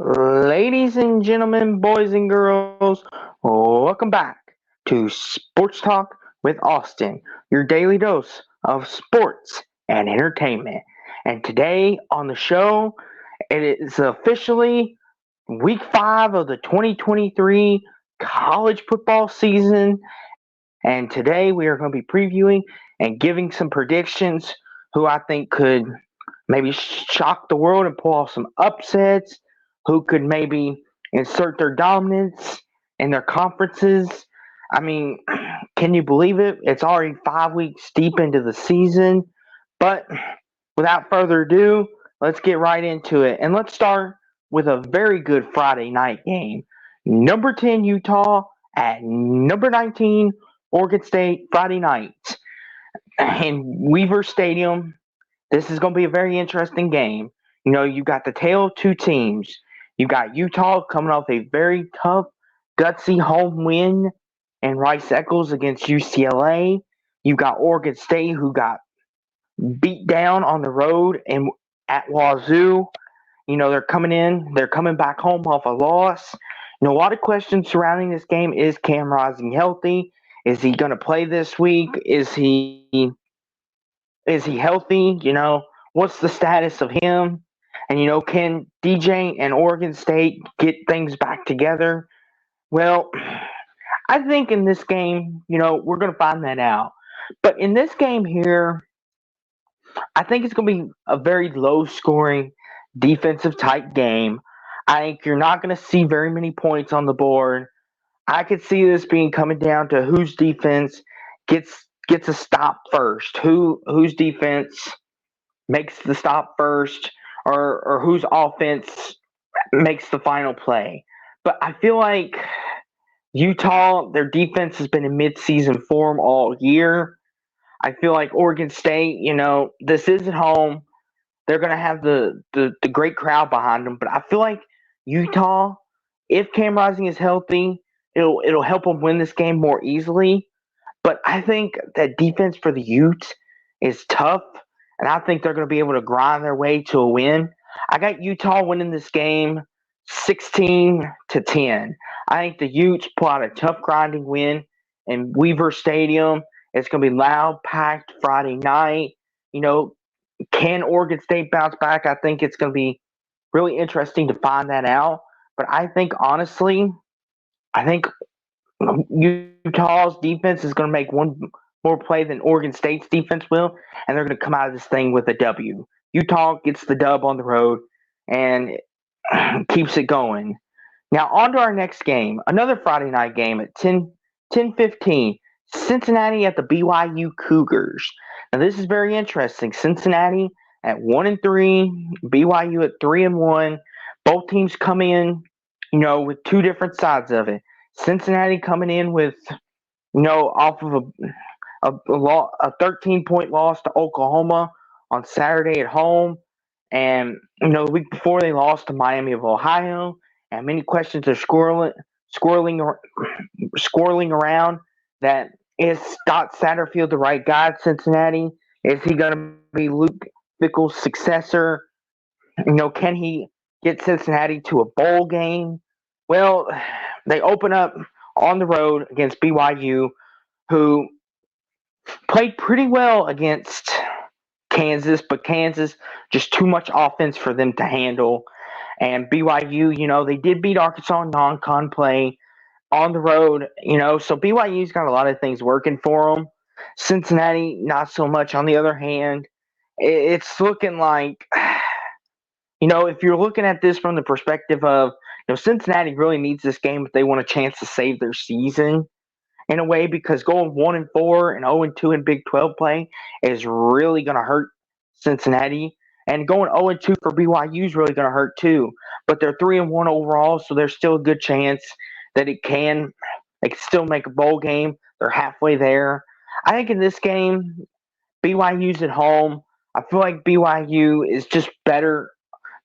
Ladies and gentlemen, boys and girls, welcome back to Sports Talk with Austin, your daily dose of sports and entertainment. And today on the show, it is officially week 5 of the 2023 college football season. And today we are going to be previewing and giving some predictions who I think could maybe shock the world and pull off some upsets, who could maybe insert their dominance in their conferences. I mean, can you believe it? It's already 5 weeks deep into the season. But without further ado, let's get right into it. And let's start with a very good Friday night game. Number 10 Utah at number 19 Oregon State Friday night in Weaver Stadium. This is going to be a very interesting game. You know, you got the tale of two teams. You got Utah coming off a very tough, gutsy home win in Rice Eccles against UCLA. You got Oregon State, who got beat down on the road and at Wazoo. You know, they're coming back home off a loss. You know, a lot of questions surrounding this game. Is Cam Rising healthy? Is he going to play this week? Is he healthy? You know, what's the status of him? And, you know, can DJ and Oregon State get things back together? Well, I think in this game, you know, we're going to find that out. But in this game here, I think it's going to be a very low scoring, defensive type game. I think you're not going to see very many points on the board. I could see this being coming down to whose defense gets a stop first, whose defense makes the stop first, or whose offense makes the final play. But I feel like Utah, their defense has been in midseason form all year. I feel like Oregon State, you know, this is at home. They're going to have the great crowd behind them. But I feel like Utah, if Cam Rising is healthy, it'll help them win this game more easily. But I think that defense for the Utes is tough, and I think they're going to be able to grind their way to a win. I got Utah winning this game 16-10. I think the Utes pull out a tough grinding win in Weaver Stadium. It's going to be loud, packed Friday night. You know, can Oregon State bounce back? I think it's going to be really interesting to find that out. But I think, honestly, I think Utah's defense is going to make one more play than Oregon State's defense will, and they're going to come out of this thing with a W. Utah gets the dub on the road and keeps it going. Now, on to our next game, another Friday night game at 10:15. Cincinnati at the BYU Cougars. Now, this is very interesting. Cincinnati at 1-3, BYU at 3-1. Both teams come in, you know, with two different sides of it. Cincinnati coming in with, you know, off of a 13-point loss to Oklahoma on Saturday at home. And, you know, the week before they lost to Miami of Ohio. And many questions are swirling around that is Scott Satterfield the right guy at Cincinnati? Is he going to be Luke Fickell's successor? You know, can he get Cincinnati to a bowl game? Well, they open up on the road against BYU, who played pretty well against Kansas, but Kansas just too much offense for them to handle. And BYU, you know, they did beat Arkansas in non-con play on the road, you know, so BYU's got a lot of things working for them. Cincinnati, not so much. On the other hand, it's looking like, you know, if you're looking at this from the perspective of, you know, Cincinnati really needs this game if they want a chance to save their season in a way, because going 1-4 and 0-2 in Big 12 play is really going to hurt Cincinnati. And going 0-2 for BYU is really going to hurt too. But they're 3-1 overall, so there's still a good chance that they can still make a bowl game. They're halfway there. I think in this game, BYU's at home. I feel like BYU is just better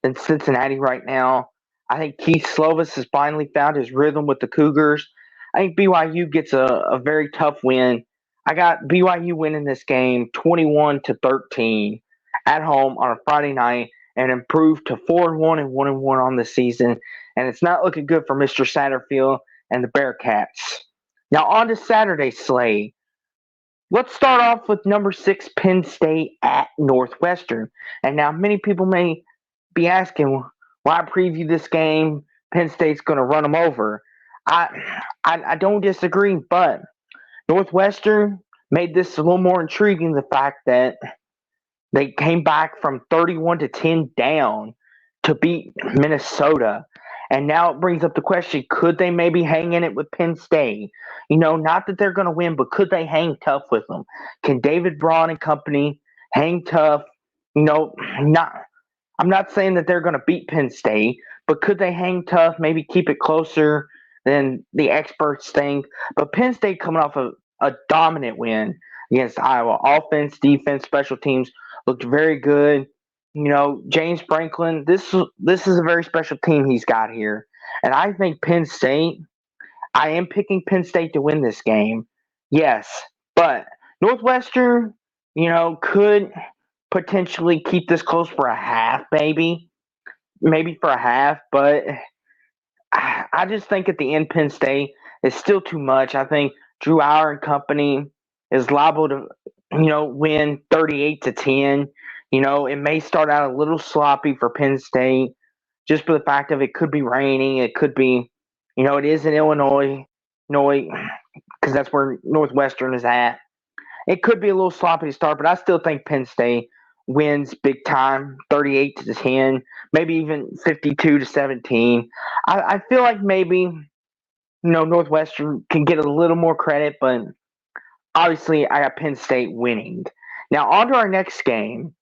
than Cincinnati right now. I think Keith Slovis has finally found his rhythm with the Cougars. I think BYU gets a very tough win. I got BYU winning this game 21-13 at home on a Friday night and improved to 4-1 and 1-1 on the season. And it's not looking good for Mr. Satterfield and the Bearcats. Now on to Saturday's slate. Let's start off with number 6 Penn State at Northwestern. And now many people may be asking, why preview this game? Penn State's going to run them over. I don't disagree, but Northwestern made this a little more intriguing. The fact that they came back from 31-10 down to beat Minnesota. And now it brings up the question, could they maybe hang in it with Penn State? Not that they're going to win, but could they hang tough with them? Can David Braun and company hang tough? Not. I'm not saying that they're going to beat Penn State, but could they hang tough, maybe keep it closer than the experts think? But Penn State coming off a dominant win against Iowa. Offense, defense, special teams looked very good. James Franklin, this is a very special team he's got here. And I think Penn State, I am picking Penn State to win this game. Yes, but Northwestern, could potentially keep this close for a half, maybe for a half, but I just think at the end Penn State is still too much. I think Drew Auer and company is liable to, win 38-10. It may start out a little sloppy for Penn State just for the fact of it could be raining. It could be, it is in Illinois, because that's where Northwestern is at. It could be a little sloppy to start, but I still think Penn State wins big time, 38-10, maybe even 52-17. I feel like maybe, Northwestern can get a little more credit, but obviously I got Penn State winning. Now on to our next game.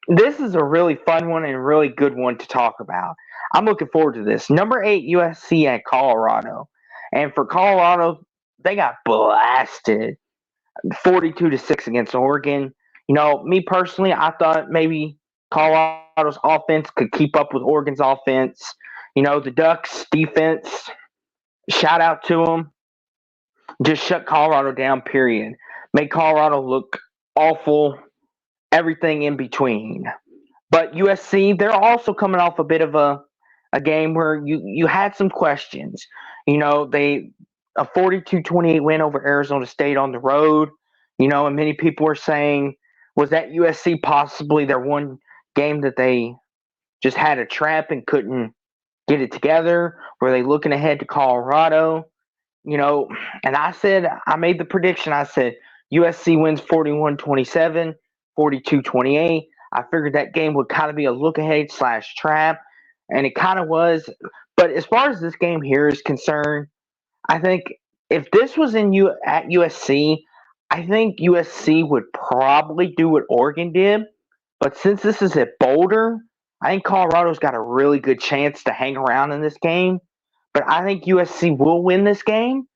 This is a really fun one and really good one to talk about. I'm looking forward to this. Number 8 USC at Colorado. And for Colorado, they got blasted 42-6 against Oregon. Me personally, I thought maybe Colorado's offense could keep up with Oregon's offense. The Ducks defense, shout out to them, just shut Colorado down, period. Made Colorado look awful, everything in between. But USC, they're also coming off a bit of a game where you had some questions. They a 42-28 win over Arizona State on the road. And many people were saying, was that USC possibly their one game that they just had a trap and couldn't get it together? Were they looking ahead to Colorado? And I made the prediction. I said USC wins 41-27, 42-28. I figured that game would kind of be a look ahead / trap, and it kind of was. But as far as this game here is concerned, I think if this was at USC, I think USC would probably do what Oregon did. But since this is at Boulder, I think Colorado's got a really good chance to hang around in this game. But I think USC will win this game.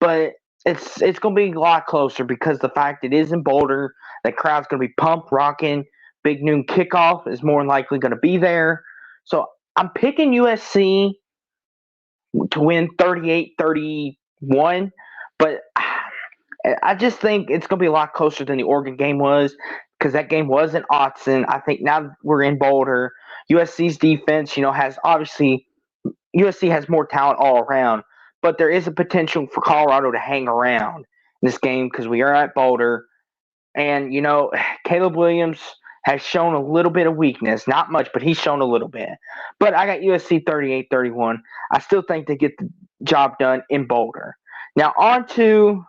But it's going to be a lot closer because the fact it is in Boulder, the crowd's going to be pumped, rocking. Big noon kickoff is more than likely going to be there. So I'm picking USC to win 38-31. But I just think it's going to be a lot closer than the Oregon game was because that game was in Autzen. I think now we're in Boulder. USC's defense, has obviously USC has more talent all around, but there is a potential for Colorado to hang around in this game because we are at Boulder. And, Caleb Williams has shown a little bit of weakness. Not much, but he's shown a little bit. But I got USC 38-31. I still think they get the job done in Boulder. Now on to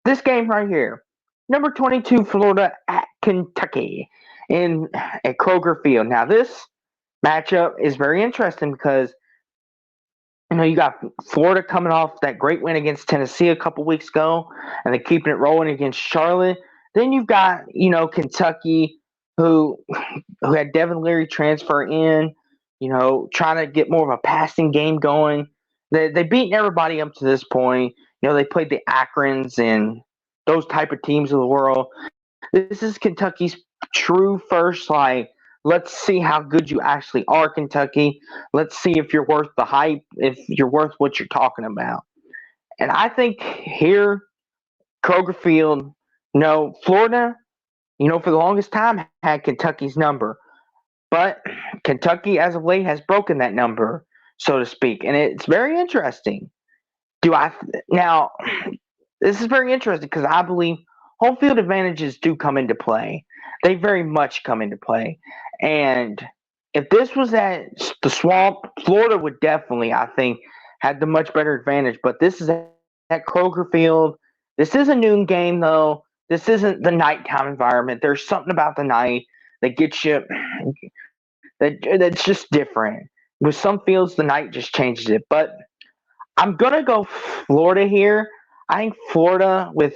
this game right here. Number 22, Florida at Kentucky at Kroger Field. Now this matchup is very interesting because you got Florida coming off that great win against Tennessee a couple weeks ago, and they're keeping it rolling against Charlotte. Then you've got, Kentucky, who had Devin Leary transfer in, trying to get more of a passing game going. They beaten everybody up to this point. They played the Akrons and those type of teams of the world. This is Kentucky's true first, let's see how good you actually are, Kentucky. Let's see if you're worth the hype, if you're worth what you're talking about. And I think here, Kroger Field, Florida, for the longest time had Kentucky's number. But Kentucky, as of late, has broken that number, so to speak, and it's very interesting. Do I now? This is very interesting because I believe home field advantages do come into play. They very much come into play, and if this was at the Swamp, Florida would definitely, I think, had the much better advantage. But this is at Kroger Field. This is a noon game, though. This isn't the nighttime environment. There's something about the night that gets you that's just different. With some fields, the night just changes it. But I'm gonna go Florida here. I think Florida with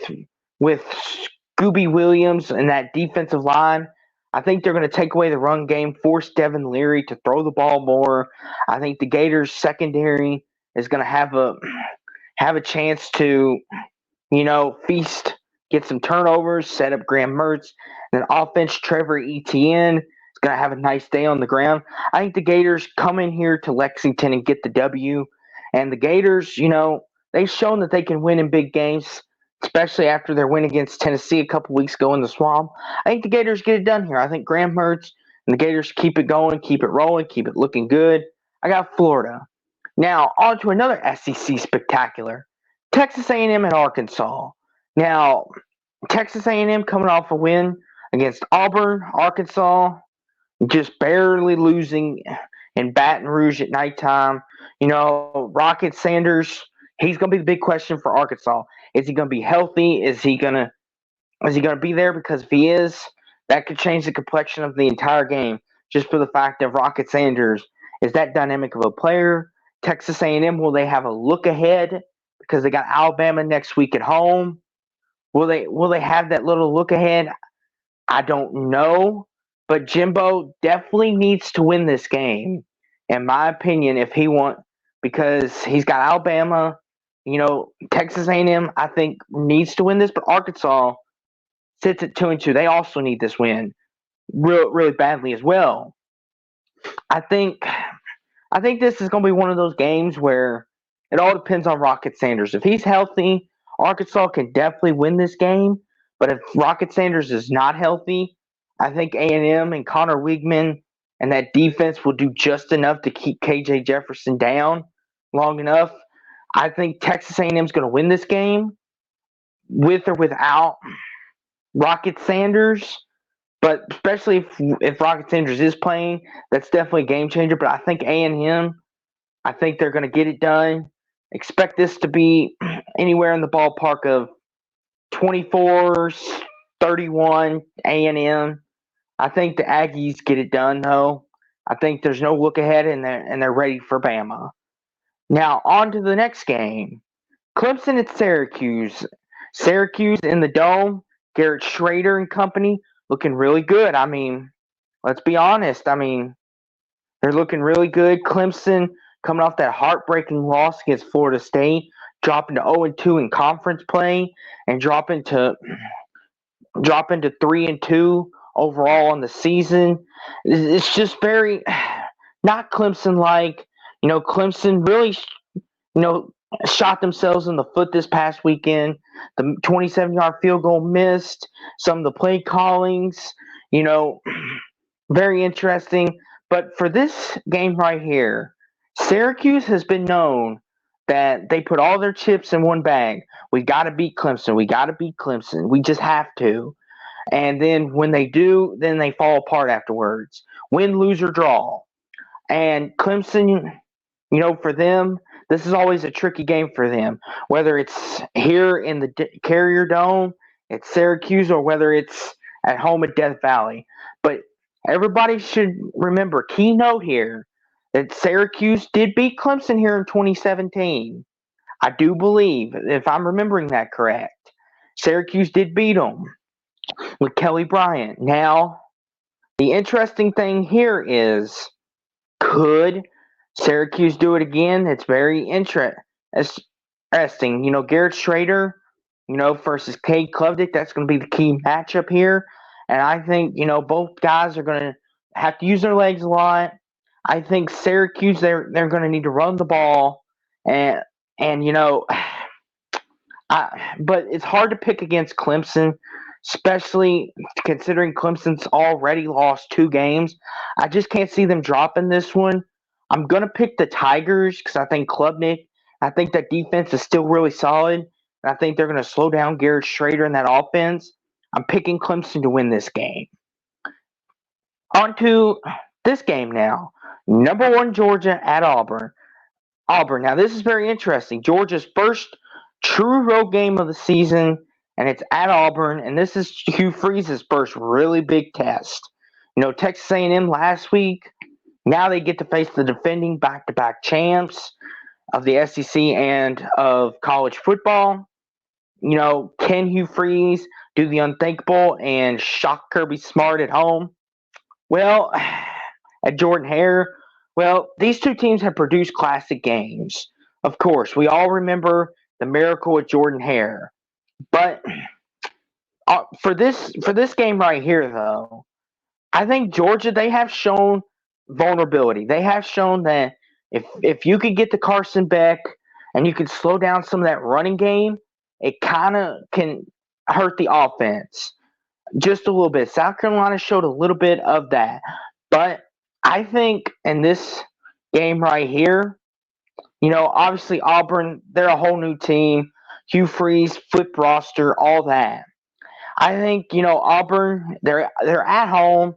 Scooby Williams and that defensive line. I think they're going to take away the run game, force Devin Leary to throw the ball more. I think the Gators secondary is going to have a chance to, feast, get some turnovers, set up Graham Mertz, and then offense Trevor Etienne is going to have a nice day on the ground. I think the Gators come in here to Lexington and get the W. And the Gators, they've shown that they can win in big games, especially after their win against Tennessee a couple weeks ago in the Swamp. I think the Gators get it done here. I think Graham Mertz and the Gators keep it going, keep it rolling, keep it looking good. I got Florida. Now, on to another SEC spectacular, Texas A&M and Arkansas. Now, Texas A&M coming off a win against Auburn, Arkansas, just barely losing in Baton Rouge at nighttime. Rocket Sanders, he's going to be the big question for Arkansas. Is he going to be healthy? Is he going to be there? Because if he is, that could change the complexion of the entire game. Just for the fact that Rocket Sanders is that dynamic of a player. Texas A&M, will they have a look ahead because they got Alabama next week at home? Will they have that little look ahead? I don't know, but Jimbo definitely needs to win this game, in my opinion, if he wants, because he's got Alabama. Texas A&M, I think, needs to win this, but Arkansas sits at 2-2. They also need this win really badly as well. I think this is going to be one of those games where it all depends on Rocket Sanders. If he's healthy, Arkansas can definitely win this game. But if Rocket Sanders is not healthy, I think A&M and Connor Weigman and that defense will do just enough to keep KJ Jefferson down long enough. I think Texas A&M is going to win this game with or without Rocket Sanders. But especially if Rocket Sanders is playing, that's definitely a game changer. But I think A&M, I think they're going to get it done. Expect this to be anywhere in the ballpark of 24-31 A&M. I think the Aggies get it done, though. I think there's no look ahead, and they're ready for Bama. Now, on to the next game. Clemson at Syracuse. Syracuse in the Dome. Garrett Schrader and company looking really good. I mean, let's be honest. I mean, they're looking really good. Clemson coming off that heartbreaking loss against Florida State, dropping to 0-2 in conference play, and dropping to 3-2 overall on the season. It's just very not Clemson like. Clemson really, shot themselves in the foot this past weekend. The 27-yard field goal missed. Some of the play callings, very interesting. But for this game right here, Syracuse has been known that they put all their chips in one bag. We got to beat Clemson. We got to beat Clemson. We just have to. And then when they do, then they fall apart afterwards. Win, lose, or draw. And Clemson, for them, this is always a tricky game for them. Whether it's here in the Carrier Dome at Syracuse or whether it's at home at Death Valley. But everybody should remember, key note here, that Syracuse did beat Clemson here in 2017. I do believe, if I'm remembering that correct, Syracuse did beat them with Kelly Bryant. Now, the interesting thing here is, could Syracuse do it again? It's very interesting. Garrett Schrader, versus Cade Klubnik, that's going to be the key matchup here. And I think, both guys are going to have to use their legs a lot. I think Syracuse, they're going to need to run the ball. But it's hard to pick against Clemson especially considering Clemson's already lost 2 games. I just can't see them dropping this one. I'm going to pick the Tigers because I think I think that defense is still really solid. And I think they're going to slow down Garrett Schrader in that offense. I'm picking Clemson to win this game. On to this game now. Number 1 Georgia at Auburn. Now this is very interesting. Georgia's first true road game of the season, and it's at Auburn, and this is Hugh Freeze's first really big test. Texas A&M last week, now they get to face the defending back-to-back champs of the SEC and of college football. Can Hugh Freeze do the unthinkable and shock Kirby Smart at home? Well, at Jordan Hare, these two teams have produced classic games. Of course, we all remember the miracle at Jordan Hare. But for this game right here, though, I think Georgia, they have shown vulnerability. They have shown that if you could get to Carson Beck and you can slow down some of that running game, it kind of can hurt the offense just a little bit. South Carolina showed a little bit of that. But I think in this game right here, obviously Auburn, they're a whole new team. Hugh Freeze, flip roster, all that. I think, Auburn, they're at home.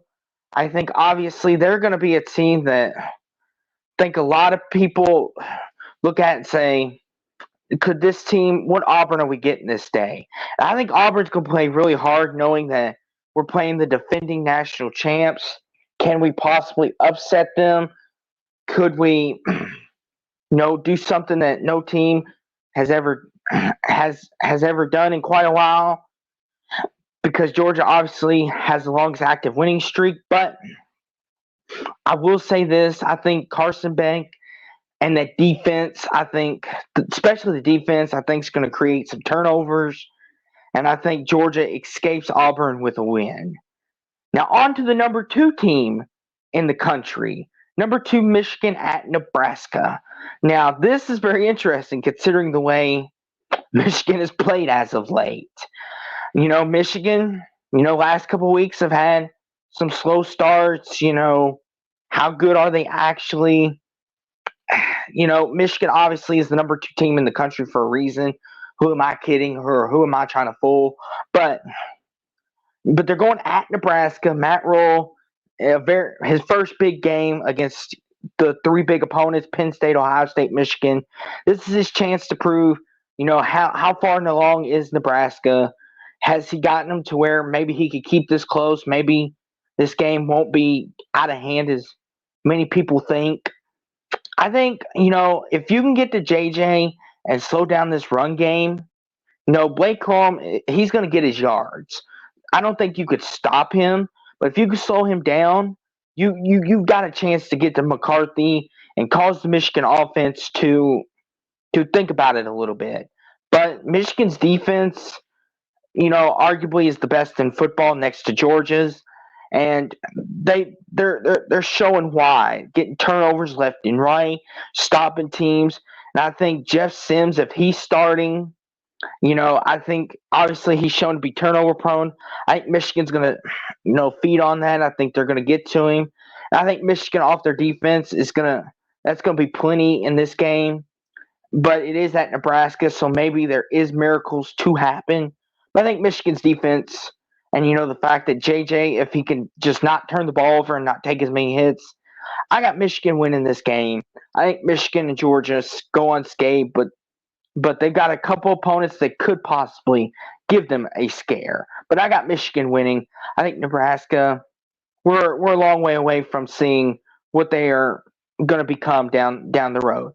I think obviously they're going to be a team that I think a lot of people look at and say, could this team, what Auburn are we getting this day? And I think Auburn's going to play really hard knowing that we're playing the defending national champs. Can we possibly upset them? Could we, do something that no team has ever done in quite a while? Because Georgia obviously has the longest active winning streak, but I will say this: I think Carson Beck and that defense, especially the defense, I think is going to create some turnovers, and I think Georgia escapes Auburn with a win. Now on to the number 2 team in the country. Number 2, Michigan at Nebraska. Now, this is very interesting considering the way Michigan has played as of late. Michigan, last couple of weeks have had some slow starts. How good are they actually? Michigan obviously is the number 2 team in the country for a reason. Who am I kidding? Or who am I trying to fool? But they're going at Nebraska. Matt Rule, his first big game against the 3 big opponents, Penn State, Ohio State, Michigan. This is his chance to prove, how far along is Nebraska? Has he gotten them to where maybe he could keep this close? Maybe this game won't be out of hand as many people think. I think, if you can get to JJ and slow down this run game, Blake Corum, he's going to get his yards. I don't think you could stop him, but if you could slow him down, you've got a chance to get to McCarthy and cause the Michigan offense to think about it a little bit. But Michigan's defense, arguably is the best in football next to Georgia's, and they're showing why, getting turnovers left and right, stopping teams. And I think Jeff Sims, if he's starting, I think obviously he's shown to be turnover prone. I think Michigan's going to, feed on that. I think they're going to get to him. And I think Michigan off their defense that's going to be plenty in this game. But it is at Nebraska, so maybe there is miracles to happen. But I think Michigan's defense and, the fact that JJ, if he can just not turn the ball over and not take as many hits, I got Michigan winning this game. I think Michigan and Georgia go unscathed, but they've got a couple opponents that could possibly give them a scare. But I got Michigan winning. I think Nebraska, we're a long way away from seeing what they are going to become down the road.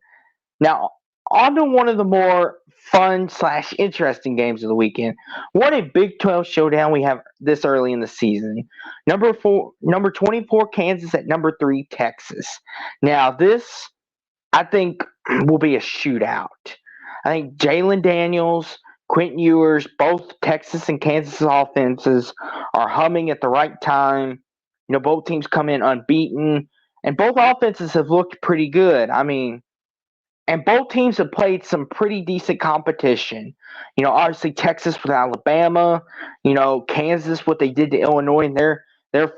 Now, on to one of the more fun/interesting games of the weekend. What a Big 12 showdown we have this early in the season. Number 24 Kansas at number 3 Texas. Now this, I think, will be a shootout. I think Jalen Daniels, Quentin Ewers, both Texas and Kansas offenses are humming at the right time. Both teams come in unbeaten, and both offenses have looked pretty good. I mean, And both teams have played some pretty decent competition. Obviously Texas with Alabama, Kansas, what they did to Illinois in their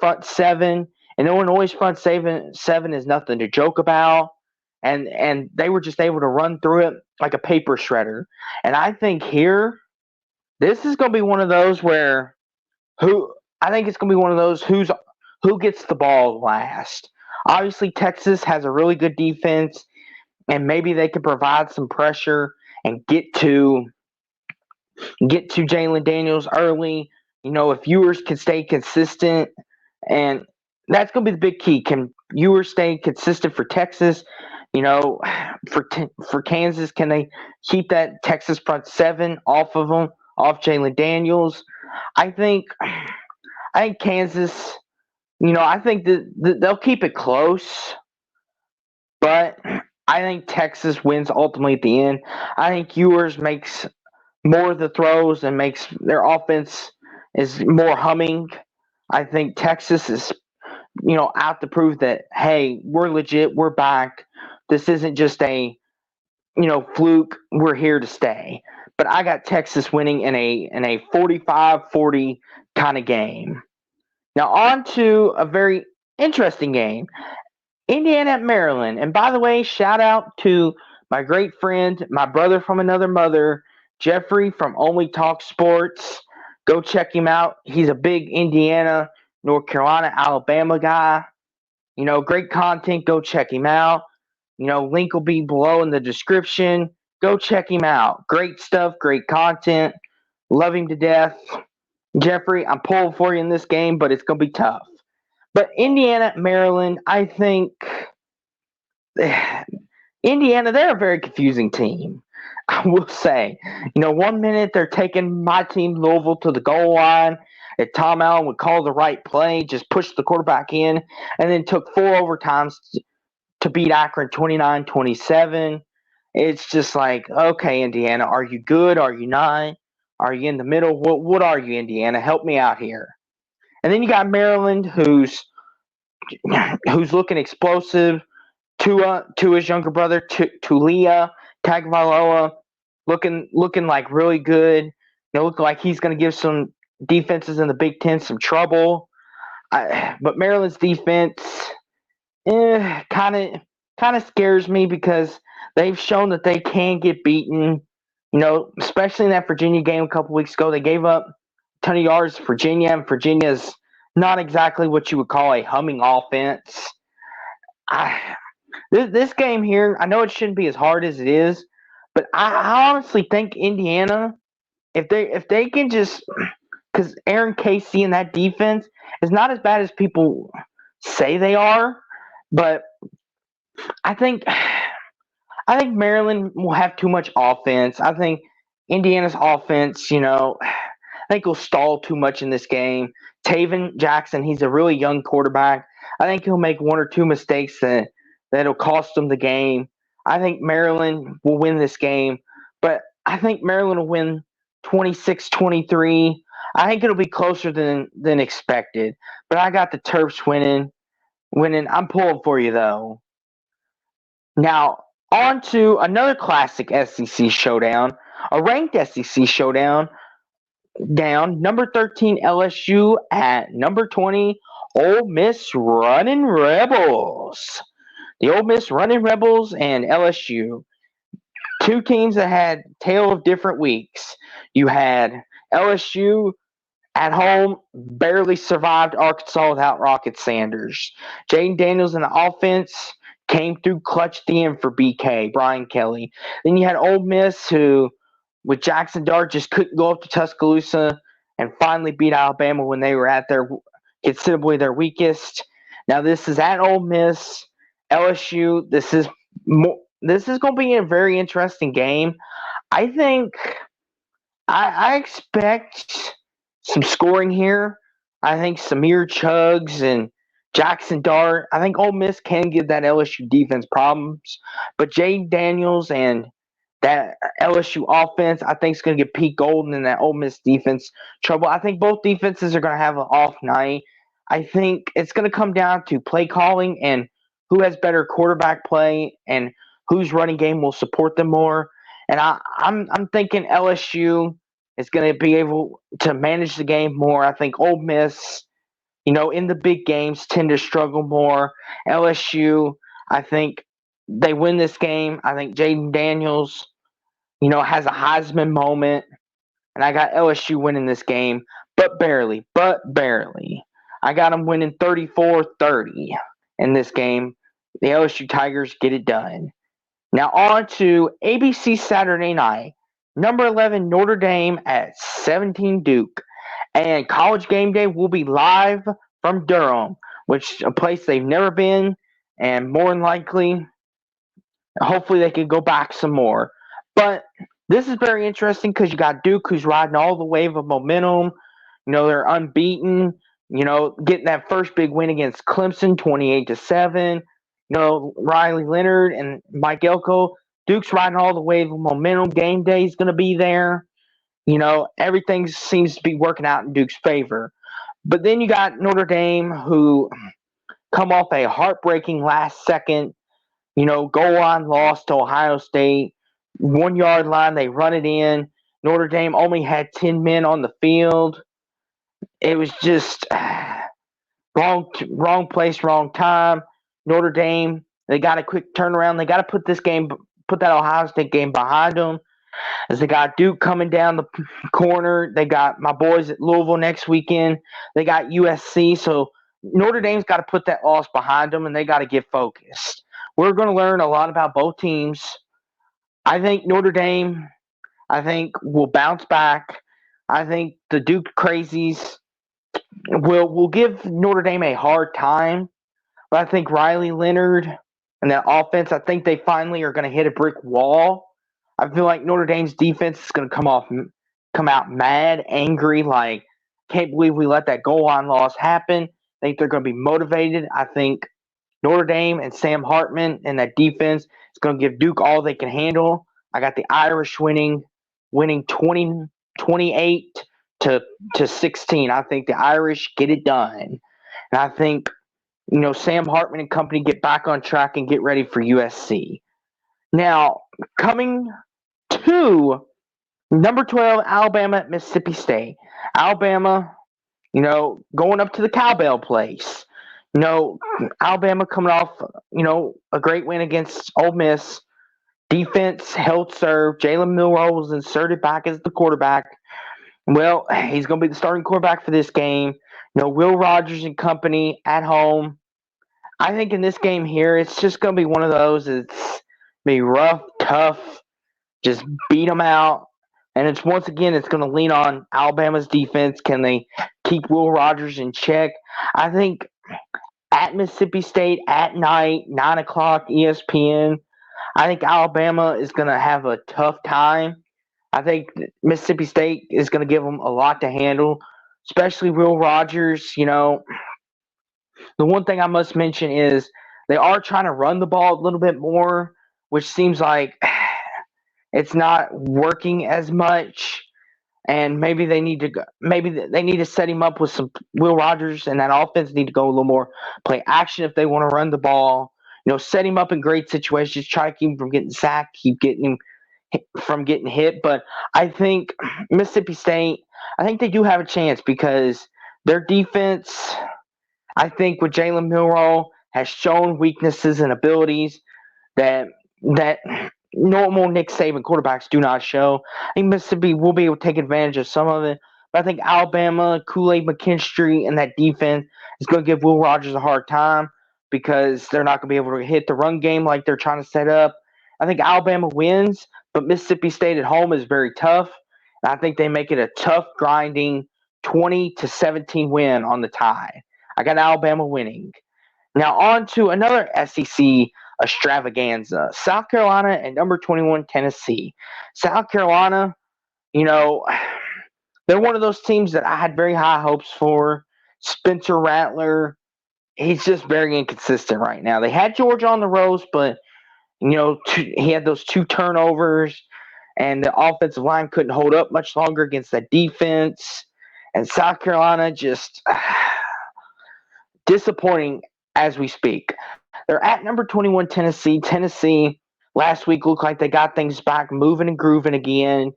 front seven. And Illinois' front seven is nothing to joke about. And they were just able to run through it like a paper shredder. And I think here, this is going to be one of those where I think it's going to be one of those who gets the ball last. Obviously, Texas has a really good defense, and maybe they can provide some pressure and get to Jalen Daniels early. If Ewers can stay consistent, and that's going to be the big key. Can Ewers stay consistent for Texas? For Kansas, can they keep that Texas front seven off of them, off Jalen Daniels? I think Kansas. I think that they'll keep it close, but I think Texas wins ultimately at the end. I think Ewers makes more of the throws and makes their offense is more humming. I think Texas is, out to prove that, hey, we're legit, we're back. This isn't just a, fluke. We're here to stay. But I got Texas winning in a 45-40 kind of game. Now on to a very interesting game. Indiana at Maryland. And by the way, shout out to my great friend, my brother from another mother, Jeffrey from Only Talk Sports. Go check him out. He's a big Indiana, North Carolina, Alabama guy. Great content. Go check him out. Link will be below in the description. Go check him out. Great stuff, great content. Love him to death. Jeffrey, I'm pulling for you in this game, but it's going to be tough. But Indiana, Maryland, I think Indiana, they're a very confusing team. I will say, 1 minute they're taking my team, Louisville, to the goal line. If Tom Allen would call the right play, just push the quarterback in, and then took 4 overtimes to beat Akron 29-27. It's just like, okay, Indiana, are you good? Are you not? Are you in the middle? What are you, Indiana? Help me out here. And then you got Maryland, who's looking explosive. Tua's younger brother, Tulia Tagovailoa, looking like really good. Looking like he's going to give some defenses in the Big Ten some trouble. But Maryland's defense kind of scares me because they've shown that they can get beaten. Especially in that Virginia game a couple weeks ago, they gave up a ton of yards to Virginia, and Virginia's not exactly what you would call a humming offense. This game here, I know it shouldn't be as hard as it is, but I honestly think Indiana, if they can just, because Aaron Casey and that defense is not as bad as people say they are, but I think Maryland will have too much offense. I think Indiana's offense, I think will stall too much in this game. Taven Jackson, he's a really young quarterback. I think he'll make 1 or 2 mistakes that'll cost them the game. I think Maryland will win this game, but I think Maryland will win 26-23. I think it'll be closer than expected, but I got the Terps winning. I'm pulling for you, though. Now, on to another classic SEC showdown, a ranked SEC showdown. Number 13 LSU at number 20 Ole Miss Running Rebels. The Ole Miss Running Rebels and LSU, 2 teams that had tale of different weeks. You had LSU at home, barely survived Arkansas without Rocket Sanders. Jaden Daniels in the offense came through clutch at the end for BK, Brian Kelly. Then you had Ole Miss, who, with Jackson Dart, just couldn't go up to Tuscaloosa and finally beat Alabama when they were at their considerably their weakest. Now this is at Ole Miss, LSU. This is going to be a very interesting game. I think I expect some scoring here. I think Samir Chugs and Jackson Dart. I think Ole Miss can give that LSU defense problems, but Jaden Daniels and that LSU offense, I think, is going to get Pete Golden and that Ole Miss defense trouble. I think both defenses are going to have an off night. I think it's going to come down to play calling and who has better quarterback play and whose running game will support them more. And I'm thinking LSU is going to be able to manage the game more. I think Ole Miss, in the big games tend to struggle more. LSU, I think they win this game. I think Jaden Daniels, has a Heisman moment, and I got LSU winning this game, but barely, I got them winning 34-30 in this game. The LSU Tigers get it done. Now on to ABC Saturday night. Number 11 Notre Dame at 17 Duke. And College Game Day will be live from Durham, which is a place they've never been, and more than likely, hopefully they can go back some more. But this is very interesting because you got Duke who's riding all the wave of momentum. They're unbeaten. Getting that first big win against Clemson, 28-7. Riley Leonard and Mike Elko. Duke's riding all the wave of momentum. Game day is going to be there. Everything seems to be working out in Duke's favor. But then you got Notre Dame who come off a heartbreaking last second, goal line loss to Ohio State. 1 yard line, they run it in. Notre Dame only had 10 men on the field. It was just wrong place, wrong time. Notre Dame, they got a quick turnaround. They got to put that Ohio State game behind them. As they got Duke coming down the corner. They got my boys at Louisville next weekend. They got USC. So Notre Dame's got to put that loss behind them, and they got to get focused. We're going to learn a lot about both teams. I think Notre Dame, will bounce back. I think the Duke crazies will give Notre Dame a hard time. But I think Riley Leonard and that offense, I think they finally are going to hit a brick wall. I feel like Notre Dame's defense is going to come out mad, angry, like, can't believe we let that goal line loss happen. I think they're going to be motivated. I think Notre Dame and Sam Hartman and that defense is going to give Duke all they can handle. I got the Irish winning 28 to 16. I think the Irish get it done. And I think, Sam Hartman and company get back on track and get ready for USC. Now, coming to number 12, Alabama at Mississippi State. Alabama, going up to the cowbell place. Alabama coming off, a great win against Ole Miss. Defense held serve. Jalen Milroe was inserted back as the quarterback. Well, he's going to be the starting quarterback for this game. Will Rogers and company at home. I think in this game here, it's just going to be one of those. It's be rough, tough, just beat them out. And it's once again, it's going to lean on Alabama's defense. Can they keep Will Rogers in check? I think at Mississippi State at night, 9 o'clock, ESPN, I think Alabama is going to have a tough time. I think Mississippi State is going to give them a lot to handle, especially Will Rogers. The one thing I must mention is they are trying to run the ball a little bit more, which seems like it's not working as much. And maybe they need to set him up with some Will Rogers, and that offense need to go a little more play action if they want to run the ball. Set him up in great situations, try to keep him from getting sacked, keep getting him from getting hit. But I think Mississippi State, I think they do have a chance because their defense, I think with Jalen Milroe, has shown weaknesses and abilities that normal Nick Saban quarterbacks do not show. I think Mississippi will be able to take advantage of some of it. But I think Alabama, Kool-Aid McKinstry, and that defense is going to give Will Rogers a hard time because they're not going to be able to hit the run game like they're trying to set up. I think Alabama wins, but Mississippi State at home is very tough. And I think they make it a tough, grinding 20-17 win on the tie. I got Alabama winning. Now on to another SEC extravaganza. South Carolina and number 21 Tennessee. South Carolina, they're one of those teams that I had very high hopes for. Spencer Rattler, he's just very inconsistent right now. They had Georgia on the ropes, but he had those 2 turnovers, and the offensive line couldn't hold up much longer against that defense. And South Carolina just disappointing as we speak. They're at number 21 Tennessee. Tennessee, last week looked like they got things back moving and grooving again,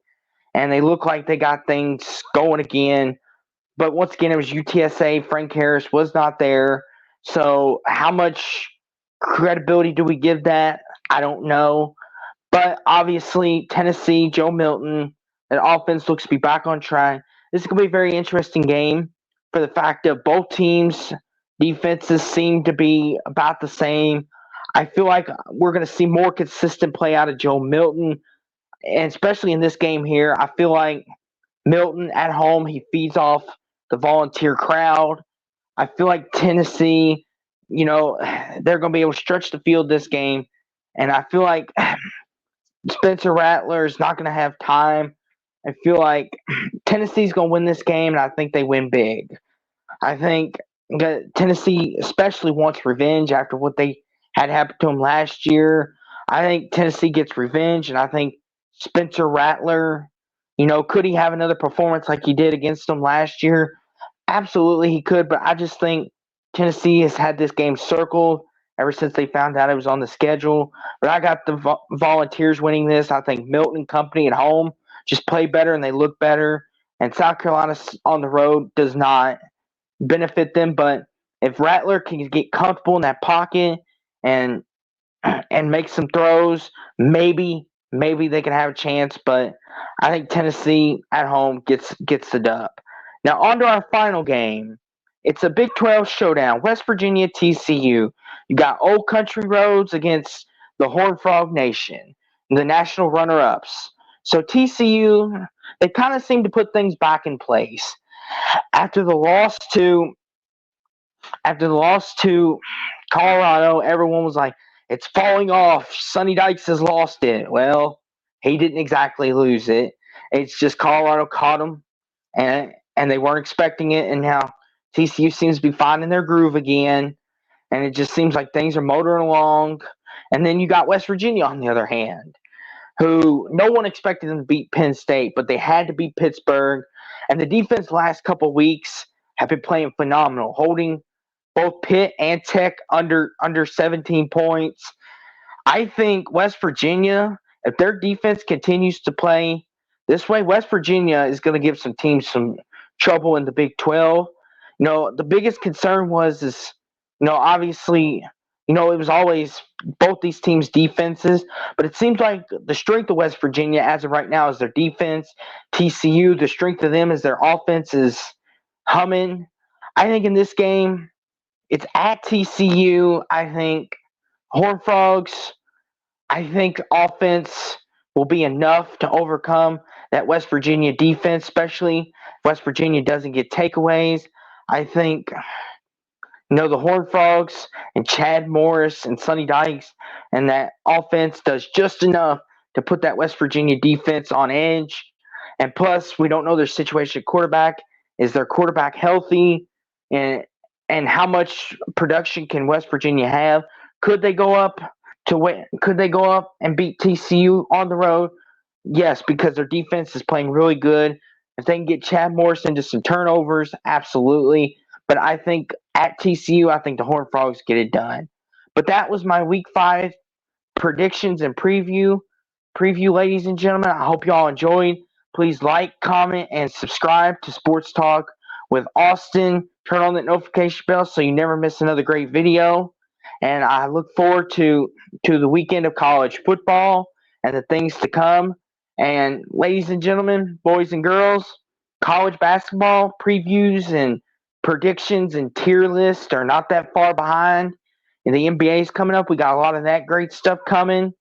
and they look like they got things going again. But once again, it was UTSA. Frank Harris was not there. So how much credibility do we give that? I don't know. But obviously, Tennessee, Joe Milton, that offense looks to be back on track. This is going to be a very interesting game for the fact that both teams' defenses seem to be about the same. I feel like we're going to see more consistent play out of Joe Milton, and especially in this game here. I feel like Milton at home, he feeds off the volunteer crowd. I feel like Tennessee, they're going to be able to stretch the field this game, and I feel like Spencer Rattler is not going to have time. I feel like Tennessee's going to win this game, and I think they win big. I think that Tennessee especially wants revenge after what they had happen to them last year. I think Tennessee gets revenge, and I think Spencer Rattler, could he have another performance like he did against them last year? Absolutely, he could, but I just think Tennessee has had this game circled ever since they found out it was on the schedule. But I got the Volunteers winning this. I think Milton Company at home just play better and they look better. And South Carolina on the road does not benefit them. But if Rattler can get comfortable in that pocket and make some throws, maybe they can have a chance. But I think Tennessee at home gets the dub. Now on to our final game. It's a Big 12 showdown. West Virginia TCU. You got Old Country Roads against the Horned Frog Nation, the national runner-ups. So TCU, they kind of seem to put things back in place after the loss to Colorado. Everyone was like, "It's falling off. Sonny Dykes has lost it." Well, he didn't exactly lose it. It's just Colorado caught him, and they weren't expecting it, and now TCU seems to be finding their groove again, and it just seems like things are motoring along. And then you got West Virginia on the other hand, who no one expected them to beat Penn State, but they had to beat Pittsburgh. And the defense the last couple of weeks have been playing phenomenal, holding both Pitt and Tech under 17 points. I think West Virginia, if their defense continues to play this way, West Virginia is going to give some teams some trouble in the Big 12. The biggest concern was obviously, it was always both these teams' defenses, but it seems like the strength of West Virginia as of right now is their defense. TCU, the strength of them is their offense is humming. I think in this game, it's at TCU. I think Horned Frogs, I think offense will be enough to overcome that West Virginia defense, especially if West Virginia doesn't get takeaways. I think, the Horned Frogs and Chad Morris and Sonny Dykes and that offense does just enough to put that West Virginia defense on edge. And plus, we don't know their situation at quarterback. Is their quarterback healthy? And how much production can West Virginia have? Could they go up and beat TCU on the road? Yes, because their defense is playing really good. If they can get Chad Morris into some turnovers, absolutely. But I think at TCU, I think the Horned Frogs get it done. But that was my Week 5 predictions and preview, ladies and gentlemen. I hope you all enjoyed. Please like, comment, and subscribe to Sports Talk with Austin. Turn on that notification bell so you never miss another great video. And I look forward to the weekend of college football and the things to come. And ladies and gentlemen, boys and girls, college basketball previews and predictions and tier lists are not that far behind. And the NBA is coming up. We got a lot of that great stuff coming.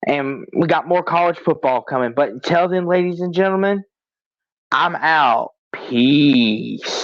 And we got more college football coming. But until then, ladies and gentlemen, I'm out. Peace.